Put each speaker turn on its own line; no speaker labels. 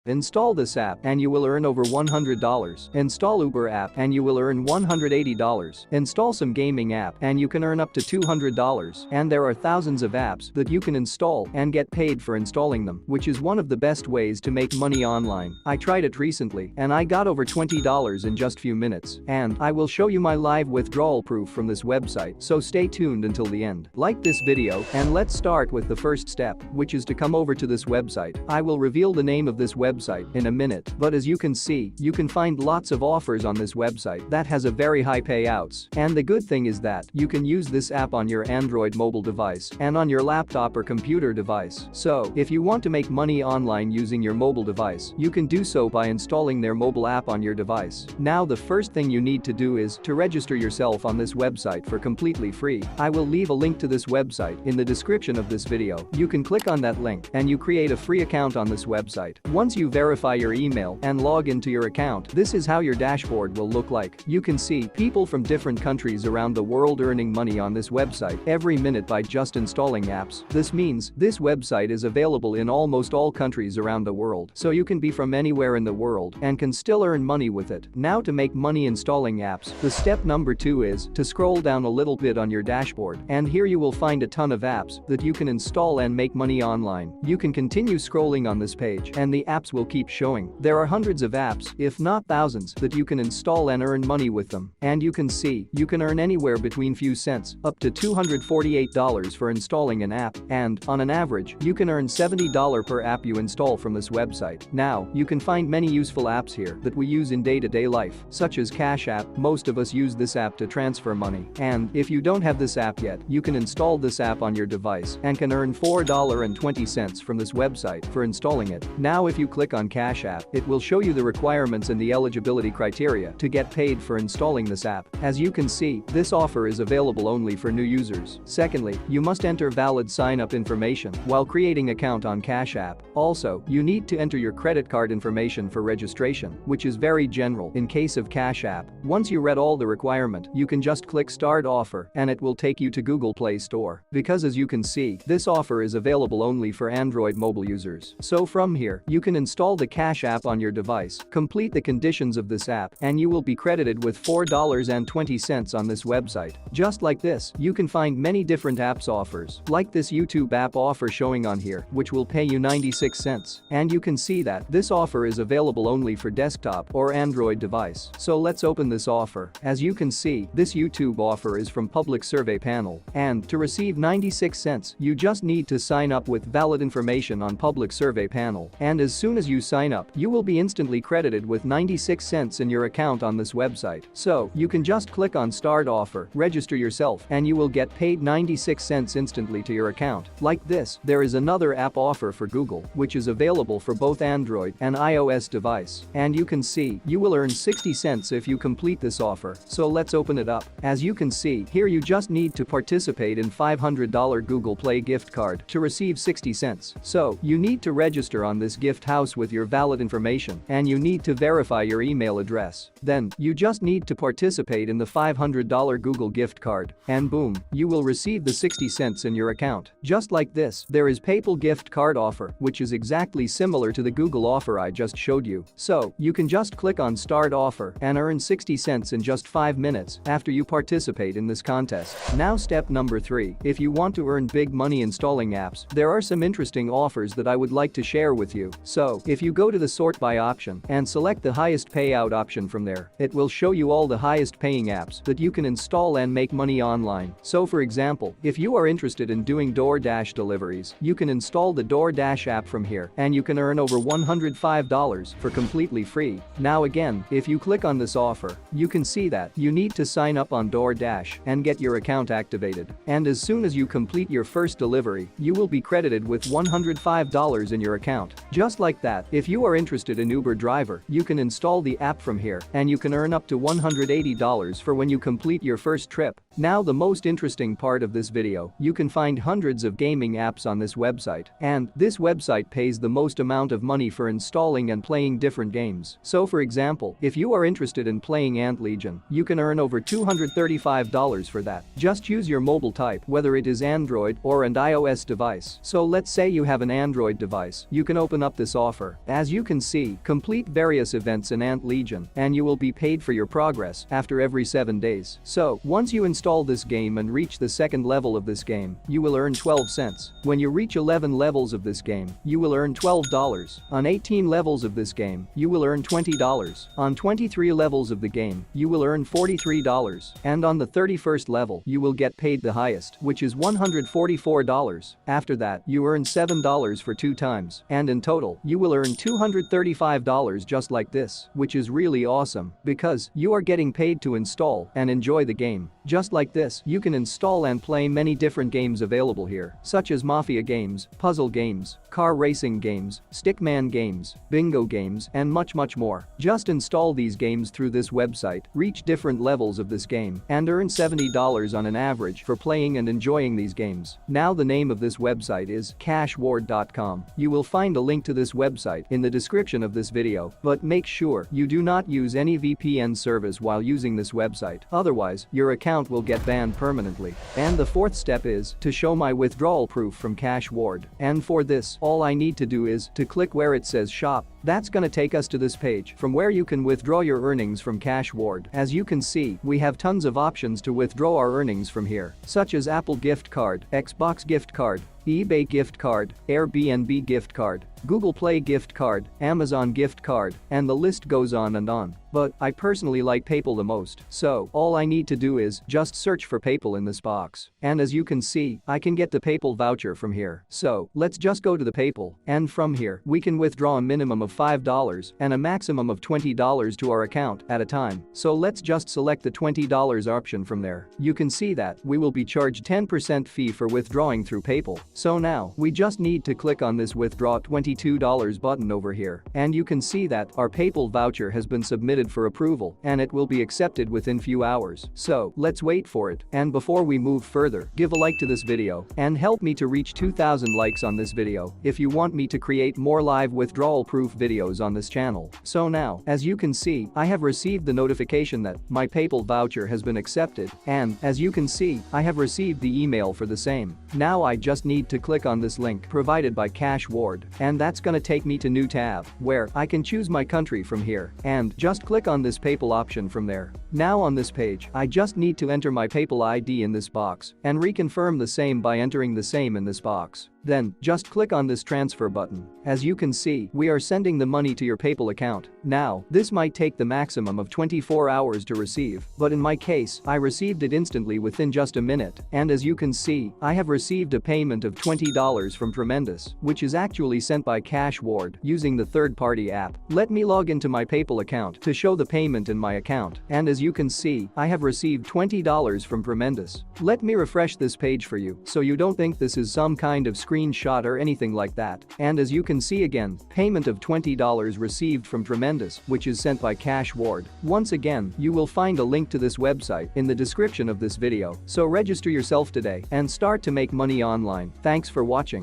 Install this app and you will earn over $100. Install Uber app and you will earn $180. Install some gaming app and you can earn up to $200. And there are thousands of apps that you can install and get paid for installing them, which is one of the best ways to make money online. I tried it recently and I got over $20 in just few minutes. And I will show you my live withdrawal proof from this website, so stay tuned until the end. Like this video and let's start with the first step, which is to come over to this website. I will reveal the name of this website in a minute, but as you can see, you can find lots of offers on this website that has a very high payouts. And the good thing is that you can use this app on your Android mobile device and on your laptop or computer device. So, if you want to make money online using your mobile device, you can do so by installing their mobile app on your device. Now the first thing you need to do is to register yourself on this website for completely free. I will leave a link to this website in the description of this video. You can click on that link and you create a free account on this website. Once you verify your email and log into your account, this is how your dashboard will look like. You can see people from different countries around the world earning money on this website every minute by just installing apps. This means this website is available in almost all countries around the world, so you can be from anywhere in the world and can still earn money with it. Now to make money installing apps, the step number 2 is to scroll down a little bit on your dashboard, and here you will find a ton of apps that you can install and make money online. You can continue scrolling on this page and the apps will keep showing. There are hundreds of apps, if not thousands, that you can install and earn money with them. And you can see, you can earn anywhere between few cents up to $248 for installing an app, and on an average, you can earn $70 per app you install from this website. Now, you can find many useful apps here that we use in day-to-day life, such as Cash App. Most of us use this app to transfer money. And if you don't have this app yet, you can install this app on your device and can earn $4.20 from this website for installing it. Now if you click on Cash App, it will show you the requirements and the eligibility criteria to get paid for installing this app. As you can see, this offer is available only for new users. Secondly, you must enter valid sign-up information while creating account on Cash App. Also, you need to enter your credit card information for registration, which is very general in case of Cash App. Once you read all the requirement, you can just click Start Offer and it will take you to Google Play Store. Because as you can see, this offer is available only for Android mobile users. So from here, you can install the Cash App on your device, complete the conditions of this app, and you will be credited with $4.20 on this website. Just like this, you can find many different apps offers, like this YouTube app offer showing on here, which will pay you 96 cents. And you can see that this offer is available only for desktop or Android device. So let's open this offer. As you can see, this YouTube offer is from Public Survey Panel. And to receive 96 cents, you just need to sign up with valid information on Public Survey Panel. And as soon as you sign up, you will be instantly credited with 96 cents in your account on this website. So, you can just click on Start Offer, register yourself, and you will get paid 96 cents instantly to your account. Like this, there is another app offer for Google, which is available for both Android and iOS device. And you can see, you will earn 60 cents if you complete this offer. So let's open it up. As you can see, here you just need to participate in $500 Google Play gift card to receive 60 cents. So, you need to register on this gift house with your valid information, and you need to verify your email address. Then, you just need to participate in the $500 Google gift card, and boom, you will receive the 60 cents in your account. Just like this, there is PayPal gift card offer, which is exactly similar to the Google offer I just showed you. So, you can just click on Start Offer and earn 60 cents in just 5 minutes after you participate in this contest. Now step number 3, if you want to earn big money installing apps, there are some interesting offers that I would like to share with you. So, if you go to the sort by option and select the highest payout option from there, it will show you all the highest paying apps that you can install and make money online. So for example, if you are interested in doing DoorDash deliveries, you can install the DoorDash app from here and you can earn over $105 for completely free. Now again, if you click on this offer, you can see that you need to sign up on DoorDash and get your account activated. And as soon as you complete your first delivery, you will be credited with $105 in your account. Just like that, if you are interested in Uber driver, you can install the app from here and you can earn up to $180 for when you complete your first trip. Now the most interesting part of this video, you can find hundreds of gaming apps on this website, and this website pays the most amount of money for installing and playing different games. So for example, if you are interested in playing Ant Legion, you can earn over $235 for that. Just choose your mobile type, whether it is Android or an iOS device. So let's say you have an Android device, you can open up this offer. As you can see, complete various events in Ant Legion, and you will be paid for your progress after every 7 days. So, once you install this game and reach the second level of this game, you will earn 12 cents. When you reach 11 levels of this game, you will earn $12. On 18 levels of this game, you will earn $20. On 23 levels of the game, you will earn $43. And on the 31st level, you will get paid the highest, which is $144. After that, you earn $7 for 2 times. And in total, you will earn $235 just like this, which is really awesome, because you are getting paid to install and enjoy the game. Just like this, you can install and play many different games available here, such as Mafia games, puzzle games, car racing games, stickman games, bingo games, and much more. Just install these games through this website, reach different levels of this game, and earn $70 on an average for playing and enjoying these games. Now the name of this website is cashward.com. You will find a link to this website in the description of this video, but make sure you do not use any VPN service while using this website, otherwise your account will get banned permanently. And the fourth step is to show my withdrawal proof from Cashward. And for this, all I need to do is to click where it says shop. That's gonna take us to this page from where you can withdraw your earnings from Cashward. As you can see, we have tons of options to withdraw our earnings from here, such as Apple gift card, Xbox gift card, eBay gift card, Airbnb gift card, Google Play gift card, Amazon gift card, and the list goes on and on. But I personally like PayPal the most, so all I need to do is just search for PayPal in this box. And as you can see, I can get the PayPal voucher from here. So let's just go to the PayPal, and from here, we can withdraw a minimum of $5 and a maximum of $20 to our account at a time. So let's just select the $20 option from there. You can see that we will be charged 10% fee for withdrawing through PayPal. So now, we just need to click on this withdraw $22 button over here, and you can see that our PayPal voucher has been submitted for approval, and it will be accepted within few hours. So, let's wait for it. And before we move further, give a like to this video and help me to reach 2,000 likes on this video if you want me to create more live withdrawal proof videos on this channel. So now, as you can see, I have received the notification that my PayPal voucher has been accepted, and as you can see, I have received the email for the same. Now I just need to click on this link provided by Cashward, and that's gonna take me to new tab where I can choose my country from here and just click on this PayPal option from there. Now on this page, I just need to enter my PayPal ID in this box and reconfirm the same by entering the same in this box. Then, just click on this transfer button. As you can see, we are sending the money to your PayPal account. Now, this might take the maximum of 24 hours to receive, but in my case, I received it instantly within just a minute. And as you can see, I have received a payment of $20 from Tremendous, which is actually sent by Cashward using the third-party app. Let me log into my PayPal account to show the payment in my account. And as you can see, I have received $20 from Tremendous. Let me refresh this page for you so you don't think this is some kind of screenshot or anything like that. And as you can see again, payment of $20 received from Tremendous, which is sent by Cashward. Once again, you will find a link to this website in the description of this video, so register yourself today and start to make money online. Thanks for watching.